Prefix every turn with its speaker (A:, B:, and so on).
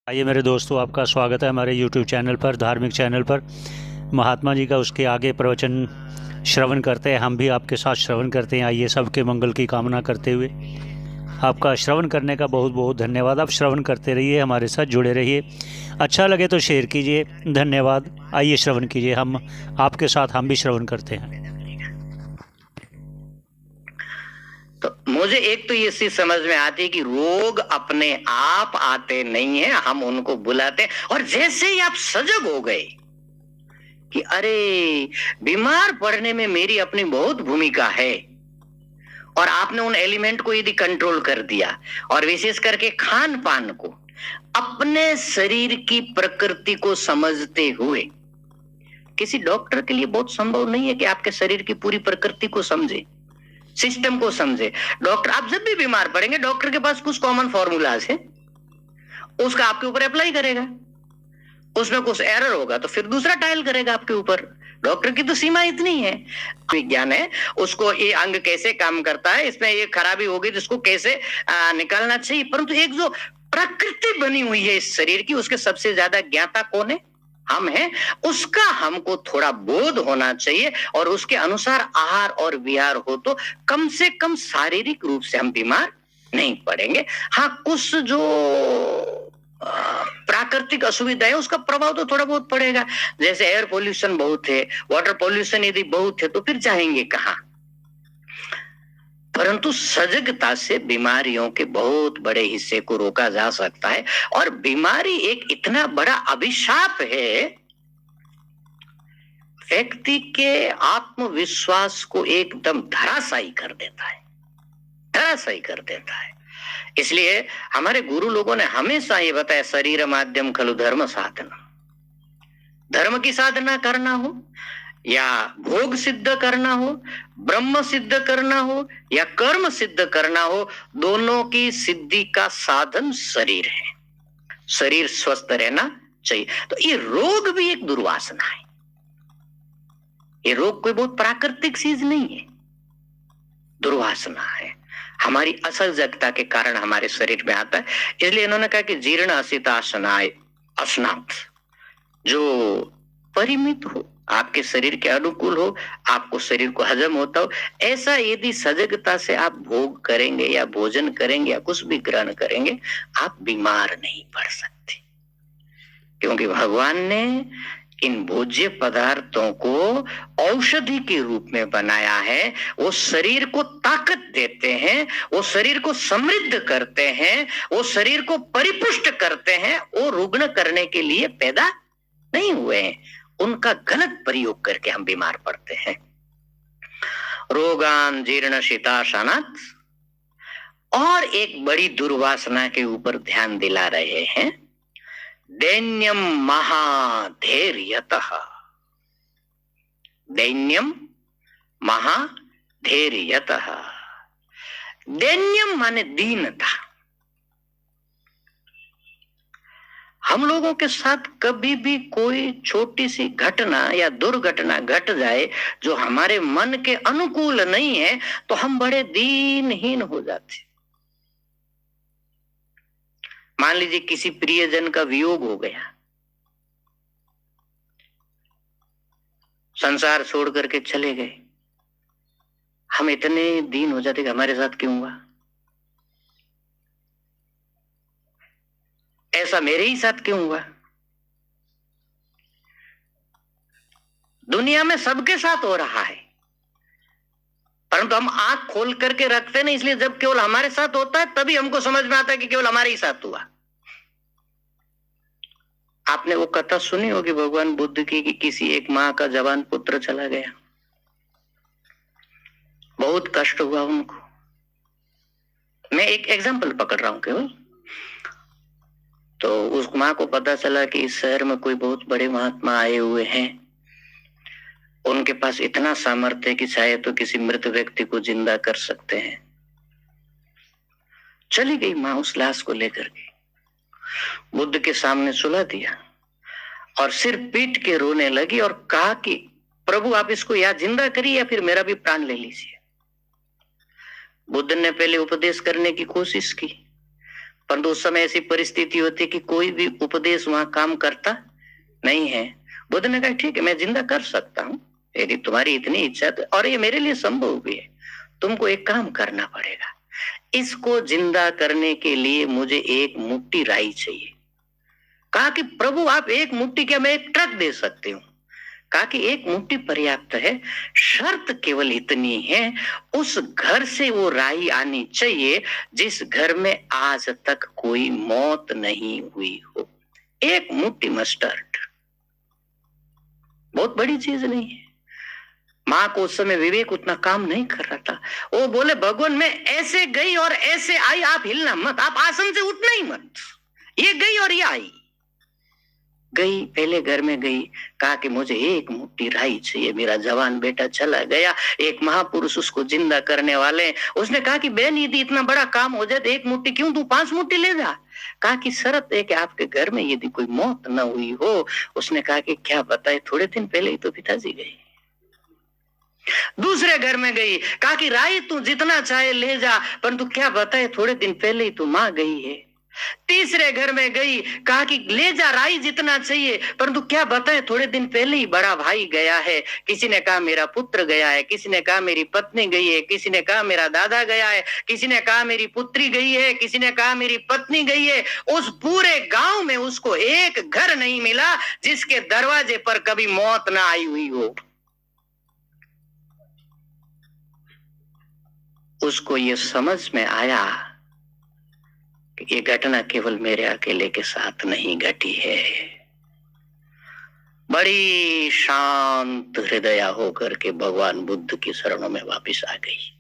A: आइए मेरे दोस्तों, आपका स्वागत है हमारे YouTube चैनल पर, धार्मिक चैनल पर। महात्मा जी का उसके आगे प्रवचन श्रवण करते हैं, हम भी आपके साथ श्रवण करते हैं। आइए, सबके मंगल की कामना करते हुए आपका श्रवण करने का बहुत बहुत धन्यवाद। आप श्रवण करते रहिए, हमारे साथ जुड़े रहिए। अच्छा लगे तो शेयर कीजिए। धन्यवाद। आइए श्रवण कीजिए, हम आपके साथ हम भी श्रवण करते हैं।
B: तो मुझे एक तो ये चीज समझ में आती है कि रोग अपने आप आते नहीं है, हम उनको बुलाते हैं। और जैसे ही आप सजग हो गए कि अरे बीमार पड़ने में मेरी अपनी बहुत भूमिका है, और आपने उन एलिमेंट को यदि कंट्रोल कर दिया, और विशेष करके खान पान को अपने शरीर की प्रकृति को समझते हुए, किसी डॉक्टर के लिए बहुत संभव नहीं है कि आपके शरीर की पूरी प्रकृति को समझे, सिस्टम को समझे। डॉक्टर, आप जब भी बीमार पड़ेंगे, डॉक्टर के पास कुछ कॉमन फॉर्मूलाज है, उसका आपके ऊपर अप्लाई करेगा, उसमें कुछ एरर होगा तो फिर दूसरा ट्रायल करेगा आपके ऊपर। डॉक्टर की तो सीमा इतनी है, विज्ञान है, उसको ये अंग कैसे काम करता है, इसमें ये खराबी होगी जिसको कैसे निकालना चाहिए। परंतु एक जो प्रकृति बनी हुई है इस शरीर की, उसके सबसे ज्यादा ज्ञाता कौन है? हम हैं। उसका हमको थोड़ा बोध होना चाहिए, और उसके अनुसार आहार और विहार हो तो कम से कम शारीरिक रूप से हम बीमार नहीं पड़ेंगे। हाँ, कुछ जो प्राकृतिक असुविधा है उसका प्रभाव तो थोड़ा बहुत पड़ेगा। जैसे एयर पोल्यूशन बहुत है, वाटर पोल्यूशन यदि बहुत है, तो फिर जाएंगे कहाँ? परंतु सजगता से बीमारियों के बहुत बड़े हिस्से को रोका जा सकता है। और बीमारी एक इतना बड़ा अभिशाप है, व्यक्ति के आत्मविश्वास को एकदम धराशायी कर देता है, धराशायी कर देता है। इसलिए हमारे गुरु लोगों ने हमेशा ये बताया, शरीर माध्यम खलु धर्म साधना। धर्म की साधना करना हो, या भोग सिद्ध करना हो, ब्रह्म सिद्ध करना हो, या कर्म सिद्ध करना हो, दोनों की सिद्धि का साधन शरीर है। शरीर स्वस्थ रहना चाहिए। तो ये रोग भी एक दुर्वासना है। ये रोग कोई बहुत प्राकृतिक चीज नहीं है, दुर्वासना है। हमारी असजगता के कारण हमारे शरीर में आता है। इसलिए इन्होंने कहा कि जीर्ण असितासनाय अस्नात, जो परिमित हो, आपके शरीर के अनुकूल हो, आपको शरीर को हजम होता हो, ऐसा यदि सजगता से आप भोग करेंगे या भोजन करेंगे या कुछ भी ग्रहण करेंगे, आप बीमार नहीं पड़ सकते। क्योंकि भगवान ने इन भोज्य पदार्थों को औषधि के रूप में बनाया है। वो शरीर को ताकत देते हैं, वो शरीर को समृद्ध करते हैं, वो शरीर को परिपुष्ट करते हैं। वो रुग्ण करने के लिए पैदा नहीं हुए हैं। उनका गलत प्रयोग करके हम बीमार पड़ते हैं। रोगान जीर्ण शीताशनात्, और एक बड़ी दुर्वासना के ऊपर ध्यान दिला रहे हैं, दैन्यम महाधैर्यतः। दैन्यम महाधैर्यतः। दैन्यम माने दीनता। हम लोगों के साथ कभी भी कोई छोटी सी घटना या दुर्घटना घट जाए जो हमारे मन के अनुकूल नहीं है, तो हम बड़े दीनहीन हो जाते। मान लीजिए किसी प्रियजन का वियोग हो गया, संसार छोड़ करके चले गए, हम इतने दीन हो जाते कि हमारे साथ क्यों हुआ, ऐसा मेरे ही साथ क्यों हुआ। दुनिया में सबके साथ हो रहा है, परंतु हम आंख खोल करके रखते नहीं। इसलिए जब केवल हमारे साथ होता है तभी हमको समझ में आता है कि केवल हमारे ही साथ हुआ। आपने वो कथा सुनी होगी भगवान बुद्ध की, कि किसी एक माँ का जवान पुत्र चला गया, बहुत कष्ट हुआ उनको। मैं एक एग्जाम्पल पकड़ रहा हूं केवल। तो उस माँ को पता चला कि इस शहर में कोई बहुत बड़े महात्मा आए हुए हैं, उनके पास इतना सामर्थ्य है कि शायद तो किसी मृत व्यक्ति को जिंदा कर सकते हैं। चली गई माँ उस लाश को लेकर के, बुद्ध के सामने सुला दिया, और सिर पीट के रोने लगी और कहा कि प्रभु, आप इसको या जिंदा करिए या फिर मेरा भी प्राण ले लीजिए। बुद्ध ने पहले उपदेश करने की कोशिश की, परंतु उस समय ऐसी परिस्थिति होती कि कोई भी उपदेश वहां काम करता नहीं है। बुद्ध ने कहा ठीक है, मैं जिंदा कर सकता हूँ, यदि तुम्हारी इतनी इच्छा है, और ये मेरे लिए संभव भी है। तुमको एक काम करना पड़ेगा, इसको जिंदा करने के लिए मुझे एक मुट्ठी राई चाहिए। कहा कि प्रभु आप एक मुट्ठी क्या, मैं एक ट्रक दे सकती हूँ। कहा कि एक मुट्ठी पर्याप्त है, शर्त केवल इतनी है, उस घर से वो राई आनी चाहिए जिस घर में आज तक कोई मौत नहीं हुई हो। एक मुट्ठी मस्टर्ड, बहुत बड़ी चीज नहीं है। माँ को उस समय विवेक उतना काम नहीं कर रहा था। वो बोले भगवान मैं ऐसे गई और ऐसे आई, आप हिलना मत, आप आसन से उठना ही मत। ये गई और ये आई। गई, पहले घर में गई, कहा कि मुझे एक मुट्ठी राई चाहिए, मेरा जवान बेटा चला गया, एक महापुरुष उसको जिंदा करने वाले। उसने कहा कि बहन यदि इतना बड़ा काम हो जाए तो एक मुट्ठी क्यों, तू 5 मुट्ठी ले जा। कहा कि शर्त है कि आपके घर में यदि कोई मौत न हुई हो। उसने कहा कि क्या बताए, थोड़े दिन पहले ही तो पिताजी गए। दूसरे घर में गई, कहा कि राई तू जितना चाहे ले जा, परंतु क्या बताए थोड़े दिन पहले ही तो मां गई है। तीसरे घर में गई, कहा कि ले जा राई जितना चाहिए, परंतु क्या बताए थोड़े दिन पहले ही बड़ा भाई गया है। किसी ने कहा मेरा पुत्र गया है, किसी ने कहा मेरी पत्नी गई है, किसी ने कहा मेरा दादा गया है, किसी ने कहा मेरी पुत्री गई है, किसी ने कहा मेरी पत्नी गई है। उस पूरे गांव में उसको एक घर नहीं मिला जिसके दरवाजे पर कभी मौत ना आई हुई हो। उसको ये समझ में आया कि ये घटना केवल मेरे अकेले के साथ नहीं घटी है। बड़ी शांत हृदय होकर के भगवान बुद्ध की शरणों में वापस आ गई।